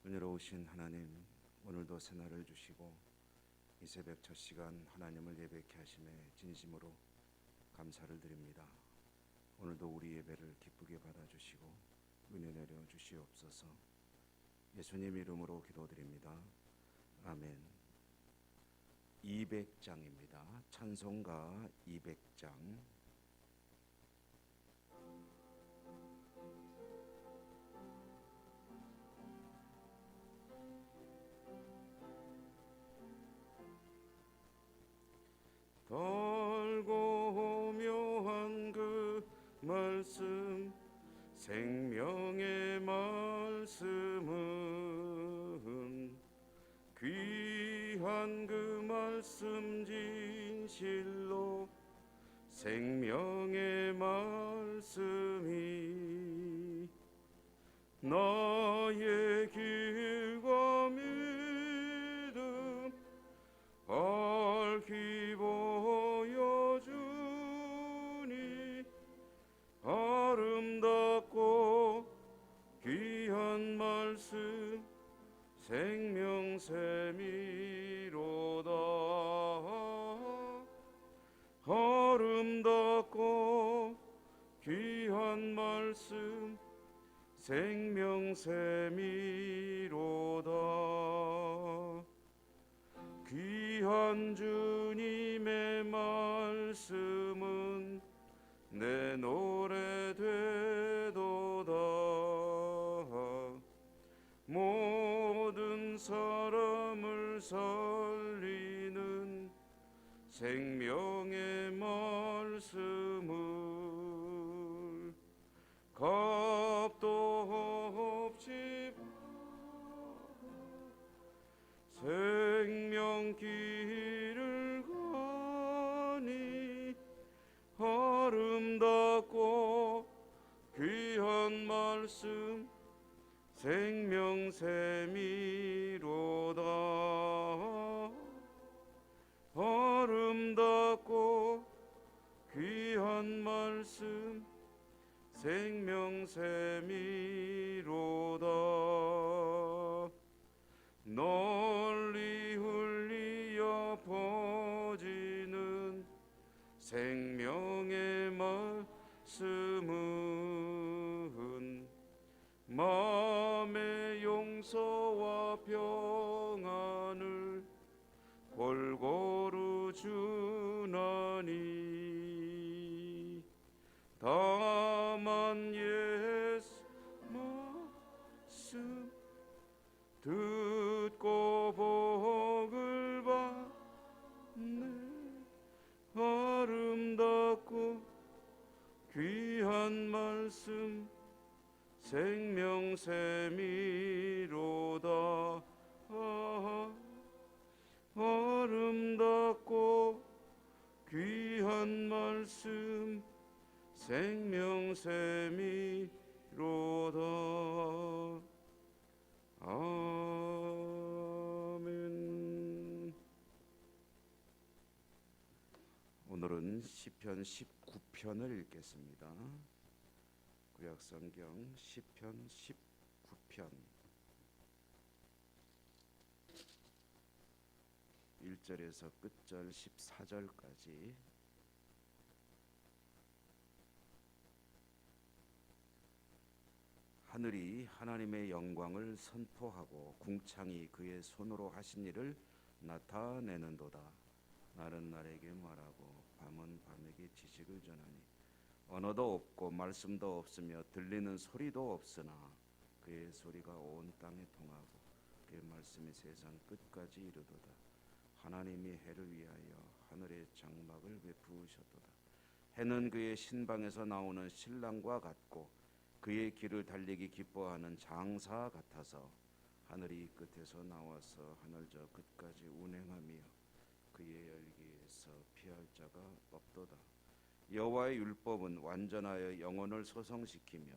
은혜로우신 하나님, 오늘도 새날을 주시고 이 새벽 첫 시간 하나님을 예배케 하심에 진심으로 감사를 드립니다. 오늘도 우리 예배를 기쁘게 받아주시고 은혜 내려 주시옵소서. 예수님 이름으로 기도드립니다. 아멘. 200장입니다. 찬송가 200장. 달고 묘한 그 말씀, 생명의 말씀은 귀한 그 말씀 진실로 생명의 말씀이 나의 길과 믿음 밝히 보여주니 아름답고 귀한 말씀 생명샘이로다. 아름답고 귀한 말씀 생명샘이로다. 귀한 주님의 말씀은 내 노래 되도다. 모든 사람을 살리는 생명의 말씀을 값도 없이 생명길을 가니 아름답고 귀한 말씀 생명샘이로다. 아름답고 귀한 말씀 생명샘이로다. 널리 흘리어 퍼지는 생명의 말씀은 마음의 용서와 평안을 골고루 주나니 다만 예수 말씀 듣고 복을 받네. 아름답고 귀한 말씀 생명샘이로다. 아름답고 귀한 말씀 생명샘이로다. 아멘. 오늘은 시편 19편을 읽겠습니다. 구약성경 시편 19편 1절에서 끝절 14절까지. 하늘이 하나님의 영광을 선포하고 궁창이 그의 손으로 하신 일을 나타내는도다. 날은 날에게 말하고 밤은 밤에게 지식을 전하니 언어도 없고 말씀도 없으며 들리는 소리도 없으나 그의 소리가 온 땅에 통하고 그의 말씀이 세상 끝까지 이르도다. 하나님이 해를 위하여 하늘의 장막을 베푸셨도다. 해는 그의 신방에서 나오는 신랑과 같고 그의 길을 달리기 기뻐하는 장사 같아서 하늘이 끝에서 나와서 하늘 저 끝까지 운행하며 그의 열기에서 피할 자가 없도다. 여호와의 율법은 완전하여 영혼을 소성시키며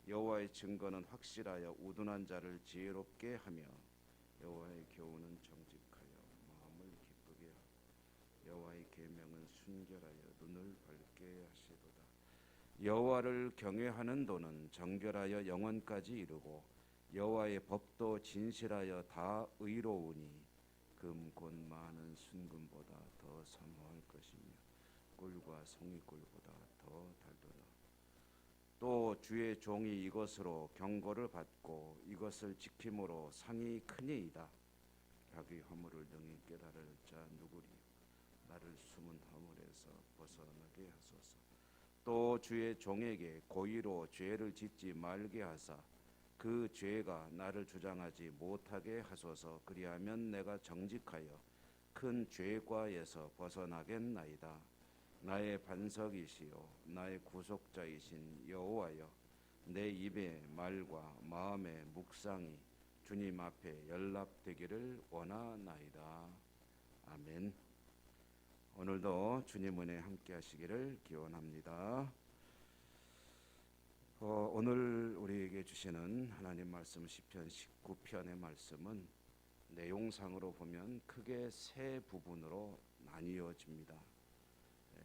여호와의 증거는 확실하여 우둔한 자를 지혜롭게 하며 여호와의 교훈은 정직하여 마음을 기쁘게 하고 여호와의 계명은 순결하여 눈을 밝게 하시도다. 여호와를 경외하는 도는 정결하여 영원까지 이르고 여호와의 법도 진실하여 다 의로우니 금 곧 많은 순금보다 더 사모할 것이며 꿀과 송이꿀보다 더 달도다. 또 주의 종이 이것으로 경고를 받고 이것을 지킴으로 상이 크니이다. 자기 허물을 능히 깨달을 자 누구리. 나를 숨은 허물에서 벗어나게 하소서. 또 주의 종에게 고의로 죄를 짓지 말게 하사 그 죄가 나를 주장하지 못하게 하소서. 그리하면 내가 정직하여 큰 죄과에서 벗어나겠나이다. 나의 반석이시요 나의 구속자이신 여호와여, 내 입의 말과 마음의 묵상이 주님 앞에 연락되기를 원하나이다. 아멘. 오늘도 주님 은혜 함께 하시기를 기원합니다. 오늘 우리에게 주시는 하나님 말씀 시편 19편의 말씀은 내용상으로 보면 크게 세 부분으로 나뉘어집니다.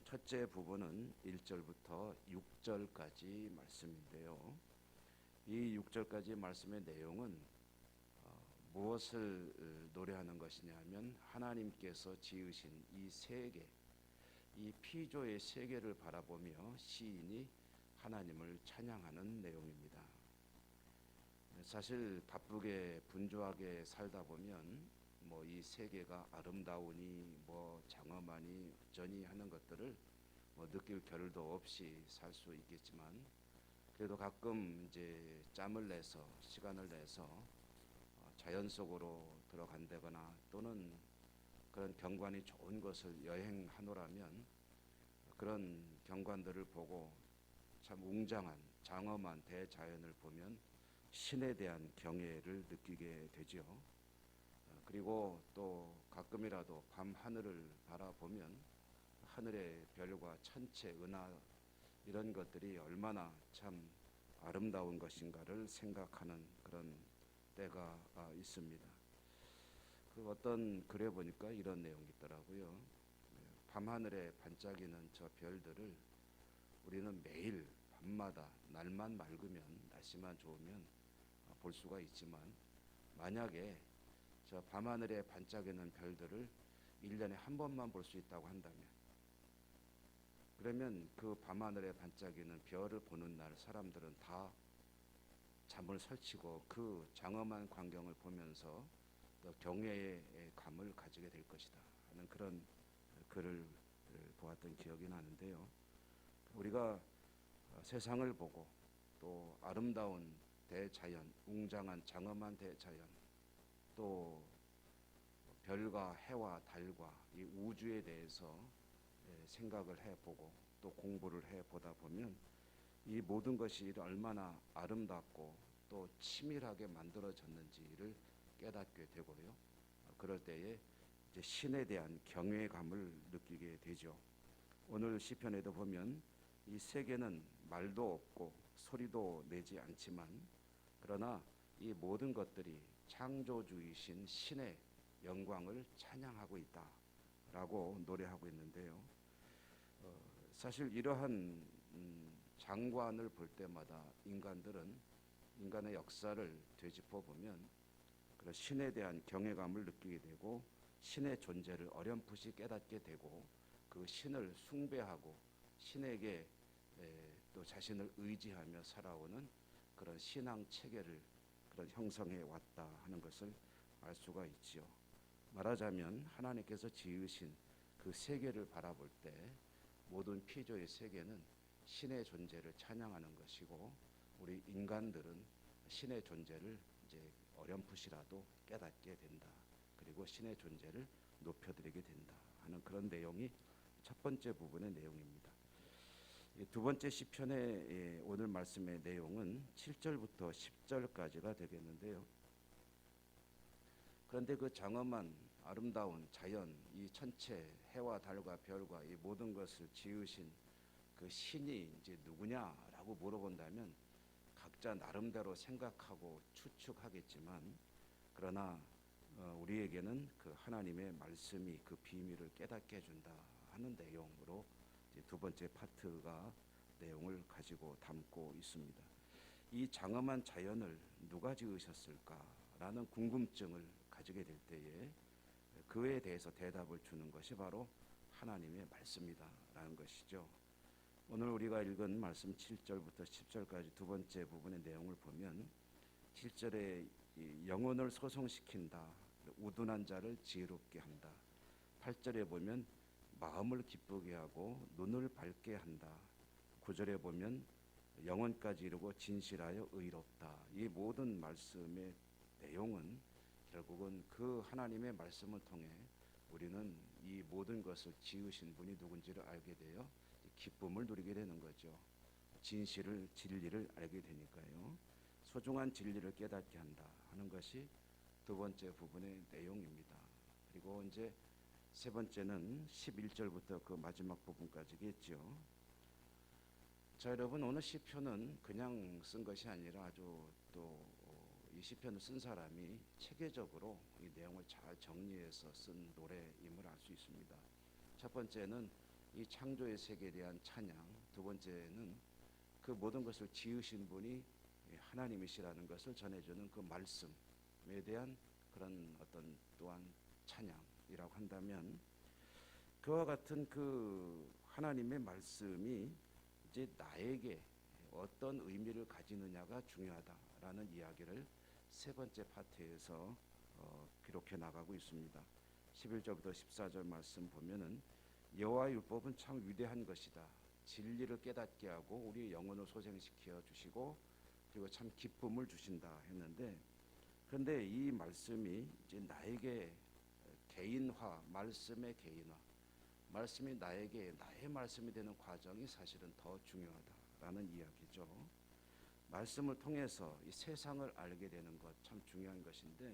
첫째 부분은 1절부터 6절까지 말씀인데요. 이 6절까지 말씀의 내용은 무엇을 노래하는 것이냐 하면 하나님께서 지으신 이 세계, 이 피조의 세계를 바라보며 시인이 하나님을 찬양하는 내용입니다. 사실 바쁘게 분주하게 살다 보면 이 세계가 아름다우니 장엄하니 어쩌니 하는 것들을 느낄 겨를도 없이 살 수 있겠지만, 그래도 가끔 이제 짬을 내서 시간을 내서 자연 속으로 들어간다거나 또는 그런 경관이 좋은 것을 여행하노라면 그런 경관들을 보고 참 웅장한 장엄한 대자연을 보면 신에 대한 경외를 느끼게 되죠. 그리고 또 가끔이라도 밤 하늘을 바라보면 하늘의 별과 천체, 은하 이런 것들이 얼마나 참 아름다운 것인가를 생각하는 그런 때가 있습니다. 그 어떤 글에 보니까 이런 내용이 있더라고요. 밤하늘에 반짝이는 저 별들을 우리는 매일 밤마다 날만 맑으면, 날씨만 좋으면 볼 수가 있지만, 만약에 저 밤하늘에 반짝이는 별들을 1년에 한 번만 볼 수 있다고 한다면, 그러면 그 밤하늘에 반짝이는 별을 보는 날 사람들은 다 잠을 설치고 그 장엄한 광경을 보면서 또 경외의 감을 가지게 될 것이다 하는 그런 글을 보았던 기억이 나는데요. 우리가 세상을 보고 또 아름다운 대자연, 웅장한 장엄한 대자연, 또 별과 해와 달과 이 우주에 대해서 생각을 해보고 또 공부를 해보다 보면 이 모든 것이 얼마나 아름답고 또 치밀하게 만들어졌는지를 깨닫게 되고요. 그럴 때에 이제 신에 대한 경외감을 느끼게 되죠. 오늘 시편에도 보면 이 세계는 말도 없고 소리도 내지 않지만, 그러나 이 모든 것들이 창조주이신 신의 영광을 찬양하고 있다라고 노래하고 있는데요. 사실 이러한 장관을 볼 때마다 인간의 역사를 되짚어 보면 그런 신에 대한 경외감을 느끼게 되고 신의 존재를 어렴풋이 깨닫게 되고 그 신을 숭배하고 신에게 또 자신을 의지하며 살아오는 그런 신앙 체계를 그런 형성해 왔다 하는 것을 알 수가 있지요. 말하자면 하나님께서 지으신 그 세계를 바라볼 때 모든 피조의 세계는 신의 존재를 찬양하는 것이고, 우리 인간들은 신의 존재를 이제 어렴풋이라도 깨닫게 된다. 그리고 신의 존재를 높여드리게 된다 하는 그런 내용이 첫 번째 부분의 내용입니다. 두 번째 시편의 오늘 말씀의 내용은 7절부터 10절까지가 되겠는데요. 그런데 그 장엄한 아름다운 자연, 이 천체, 해와 달과 별과 이 모든 것을 지으신 그 신이 이제 누구냐라고 물어본다면 각자 나름대로 생각하고 추측하겠지만, 그러나 우리에게는 그 하나님의 말씀이 그 비밀을 깨닫게 해준다 하는 내용으로 두 번째 파트가 내용을 가지고 담고 있습니다. 이 장엄한 자연을 누가 지으셨을까라는 궁금증을 가지게 될 때에 그에 대해서 대답을 주는 것이 바로 하나님의 말씀이다라는 것이죠. 오늘 우리가 읽은 말씀 7절부터 10절까지 두 번째 부분의 내용을 보면 7절에 영혼을 소성시킨다, 우둔한 자를 지혜롭게 한다. 8절에 보면 마음을 기쁘게 하고 눈을 밝게 한다. 9절에 보면 영혼까지 이루고 진실하여 의롭다. 이 모든 말씀의 내용은 결국은 그 하나님의 말씀을 통해 우리는 이 모든 것을 지으신 분이 누군지를 알게 되어 기쁨을 누리게 되는 거죠. 진리를 알게 되니까요. 소중한 진리를 깨닫게 한다 하는 것이 두 번째 부분의 내용입니다. 그리고 이제 세 번째는 11절부터 그 마지막 부분까지겠죠. 자, 여러분, 오늘 시편은 그냥 쓴 것이 아니라 아주 또 이 시편을 쓴 사람이 체계적으로 이 내용을 잘 정리해서 쓴 노래임을 알 수 있습니다. 첫 번째는 이 창조의 세계에 대한 찬양, 두 번째는 그 모든 것을 지으신 분이 하나님이시라는 것을 전해주는 그 말씀에 대한 그런 어떤 또한 찬양이라고 한다면, 그와 같은 그 하나님의 말씀이 이제 나에게 어떤 의미를 가지느냐가 중요하다라는 이야기를 세 번째 파트에서 기록해 나가고 있습니다. 11절부터 14절 말씀 보면은 여호와의 율법은 참 위대한 것이다. 진리를 깨닫게 하고 우리의 영혼을 소생시켜 주시고 그리고 참 기쁨을 주신다 했는데, 그런데 이 말씀이 이제 나에게 개인화, 말씀의 개인화, 말씀이 나에게 나의 말씀이 되는 과정이 사실은 더 중요하다라는 이야기죠. 말씀을 통해서 이 세상을 알게 되는 것 참 중요한 것인데,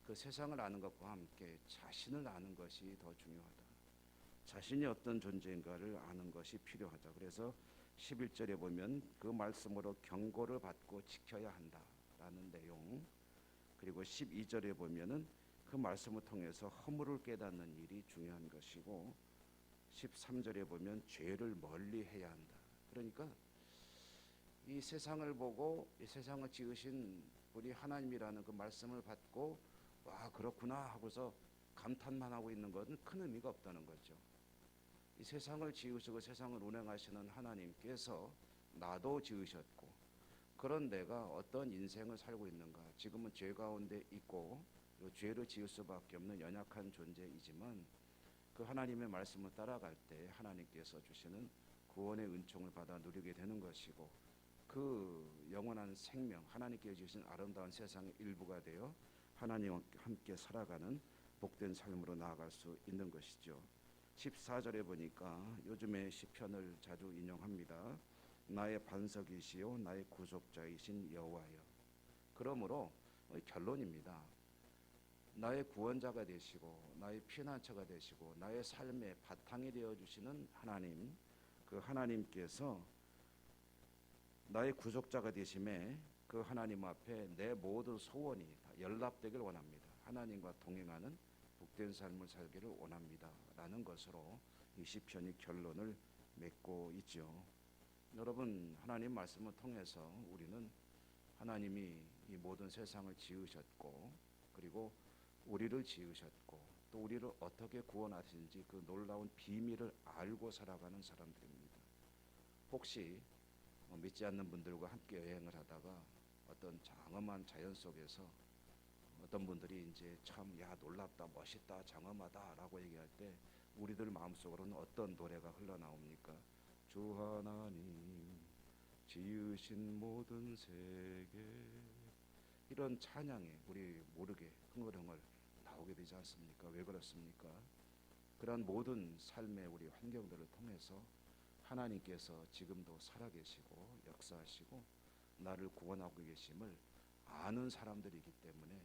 그 세상을 아는 것과 함께 자신을 아는 것이 더 중요하다. 자신이 어떤 존재인가를 아는 것이 필요하다. 그래서 11절에 보면 그 말씀으로 경고를 받고 지켜야 한다라는 내용, 그리고 12절에 보면은 그 말씀을 통해서 허물을 깨닫는 일이 중요한 것이고, 13절에 보면 죄를 멀리 해야 한다. 그러니까 이 세상을 보고 이 세상을 지으신 분이 하나님이라는 그 말씀을 받고 와 그렇구나 하고서 감탄만 하고 있는 것은 큰 의미가 없다는 거죠. 이 세상을 지으시고 세상을 운행하시는 하나님께서 나도 지으셨고, 그런 내가 어떤 인생을 살고 있는가, 지금은 죄 가운데 있고 죄를 지을 수밖에 없는 연약한 존재이지만 그 하나님의 말씀을 따라갈 때 하나님께서 주시는 구원의 은총을 받아 누리게 되는 것이고, 그 영원한 생명, 하나님께 주신 아름다운 세상의 일부가 되어 하나님과 함께 살아가는 복된 삶으로 나아갈 수 있는 것이죠. 14절에 보니까 요즘에 시편을 자주 인용합니다. 나의 반석이시요 나의 구속자이신 여호와여. 그러므로 결론입니다. 나의 구원자가 되시고 나의 피난처가 되시고 나의 삶의 바탕이 되어주시는 하나님, 그 하나님께서 나의 구속자가 되심에 그 하나님 앞에 내 모든 소원이 다 연락되길 원합니다. 하나님과 동행하는 복된 삶을 살기를 원합니다 라는 것으로 이 시편이 결론을 맺고 있죠. 여러분, 하나님 말씀을 통해서 우리는 하나님이 이 모든 세상을 지으셨고 그리고 우리를 지으셨고 또 우리를 어떻게 구원하시는지 그 놀라운 비밀을 알고 살아가는 사람들입니다. 혹시 믿지 않는 분들과 함께 여행을 하다가 어떤 장엄한 자연 속에서 어떤 분들이 이제 참 야 놀랍다, 멋있다, 장엄하다라고 얘기할 때 우리들 마음속으로는 어떤 노래가 흘러나옵니까? 주 하나님 지으신 모든 세계, 이런 찬양에 우리 모르게 흥얼흥얼 나오게 되지 않습니까? 왜 그렇습니까? 그런 모든 삶의 우리 환경들을 통해서 하나님께서 지금도 살아계시고 역사하시고 나를 구원하고 계심을 아는 사람들이기 때문에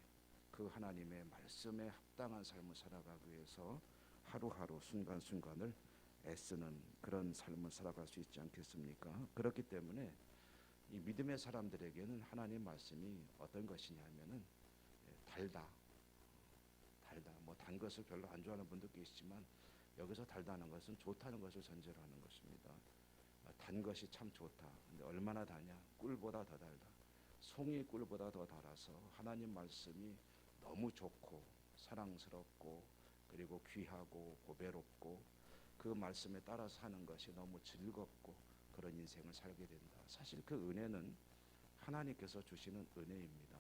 그 하나님의 말씀에 합당한 삶을 살아가기 위해서 하루하루 순간순간을 애쓰는 그런 삶을 살아갈 수 있지 않겠습니까? 그렇기 때문에 이 믿음의 사람들에게는 하나님 말씀이 어떤 것이냐면은 달다. 뭐 단 것을 별로 안 좋아하는 분도 계시지만 여기서 달다는 것은 좋다는 것을 전제로 하는 것입니다. 단 것이 참 좋다. 근데 얼마나 다냐? 꿀보다 더 달다. 송이 꿀보다 더 달아서 하나님 말씀이 너무 좋고 사랑스럽고 그리고 귀하고 고배롭고 그 말씀에 따라 사는 것이 너무 즐겁고 그런 인생을 살게 된다. 사실 그 은혜는 하나님께서 주시는 은혜입니다.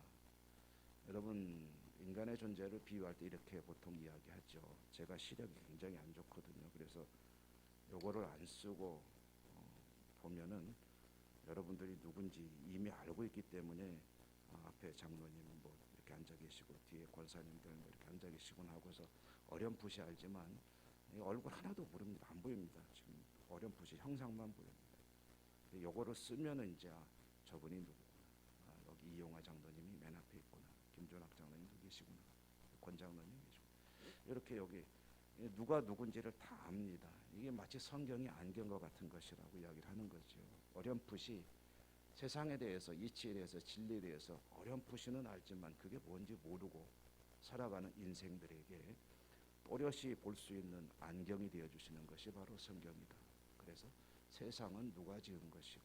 여러분, 인간의 존재를 비유할 때 이렇게 보통 이야기하죠. 제가 시력이 굉장히 안 좋거든요. 그래서 요거를 안 쓰고 보면은 여러분들이 누군지 이미 알고 있기 때문에 앞에 장로님 뭐 이렇게 앉아 계시고 뒤에 권사님들 뭐 이렇게 앉아 계시곤 하고서 어렴풋이 알지만 얼굴 하나도 모릅니다. 안 보입니다. 지금 어렴풋이 형상만 보입니다. 요거를 쓰면은 이제 저분이 누구구나. 여기 이용화 장로님이 맨 앞에 있구나. 김준학 장로님도 계시구나. 권 장로님 계시고 이렇게 여기 누가 누군지를 다 압니다. 이게 마치 성경이 안경과 같은 것이라고 이야기를 하는 거죠. 어렴풋이 세상에 대해서 이치에 대해서 진리에 대해서 어렴풋이는 알지만 그게 뭔지 모르고 살아가는 인생들에게 또렷이 볼 수 있는 안경이 되어주시는 것이 바로 성경이다. 그래서 세상은 누가 지은 것이고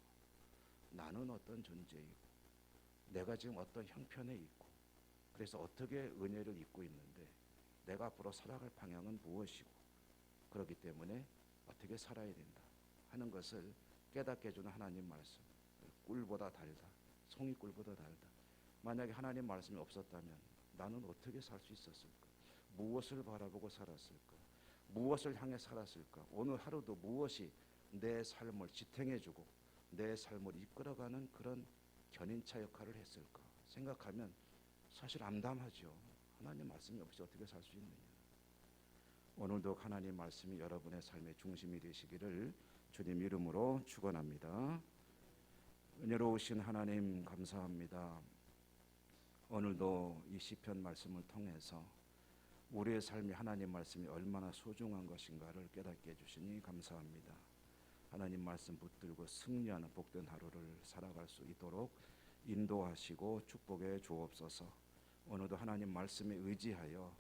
나는 어떤 존재이고 내가 지금 어떤 형편에 있고 그래서 어떻게 은혜를 입고 있는데 내가 앞으로 살아갈 방향은 무엇이고 그렇기 때문에 어떻게 살아야 된다 하는 것을 깨닫게 해주는 하나님 말씀. 꿀보다 달다. 송이 꿀보다 달다. 만약에 하나님 말씀이 없었다면 나는 어떻게 살 수 있었을까? 무엇을 바라보고 살았을까? 무엇을 향해 살았을까? 오늘 하루도 무엇이 내 삶을 지탱해주고 내 삶을 이끌어가는 그런 견인차 역할을 했을까? 생각하면 사실 암담하죠. 하나님 말씀이 없이 어떻게 살 수 있느냐. 오늘도 하나님 말씀이 여러분의 삶의 중심이 되시기를 주님 이름으로 축원합니다. 은혜로우신 하나님 감사합니다. 오늘도 이 시편 말씀을 통해서 우리의 삶이 하나님 말씀이 얼마나 소중한 것인가를 깨닫게 해주시니 감사합니다. 하나님 말씀 붙들고 승리하는 복된 하루를 살아갈 수 있도록 인도하시고 축복해 주옵소서. 오늘도 하나님 말씀에 의지하여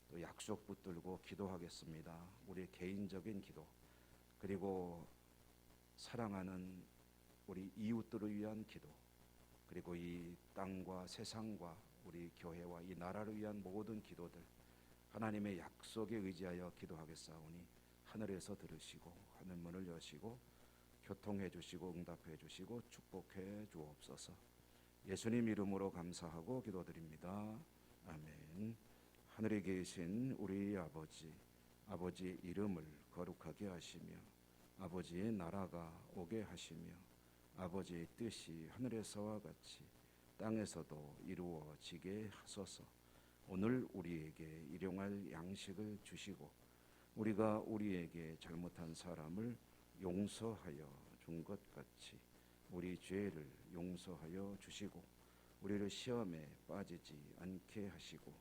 또 약속 붙들고 기도하겠습니다. 우리의 개인적인 기도 그리고 사랑하는 우리 이웃들을 위한 기도 그리고 이 땅과 세상과 우리 교회와 이 나라를 위한 모든 기도들 하나님의 약속에 의지하여 기도하겠사오니 하늘에서 들으시고 하늘문을 여시고 교통해 주시고 응답해 주시고 축복해 주옵소서. 예수님 이름으로 감사하고 기도드립니다. 아멘. 하늘에 계신 우리 아버지, 아버지의 이름을 거룩하게 하시며 아버지의 나라가 오게 하시며 아버지의 뜻이 하늘에서와 같이 땅에서도 이루어지게 하소서. 오늘 우리에게 일용할 양식을 주시고 우리가 우리에게 잘못한 사람을 용서하여 준 것 같이 우리 죄를 용서하여 주시고 우리를 시험에 빠지지 않게 하시고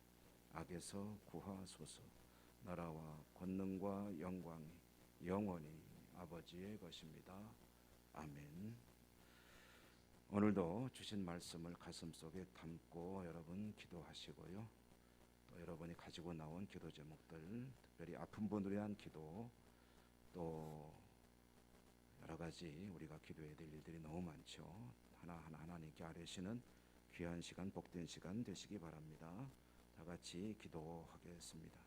악에서 구하소서. 나라와 권능과 영광이 영원히 아버지의 것입니다. 아멘. 오늘도 주신 말씀을 가슴속에 담고 여러분 기도하시고요. 또 여러분이 가지고 나온 기도 제목들, 특별히 아픈 분을 위한 기도, 또 여러 가지 우리가 기도해야 될 일들이 너무 많죠. 하나하나 하나님께 아뢰시는 귀한 시간, 복된 시간 되시기 바랍니다. 다 같이 기도하겠습니다.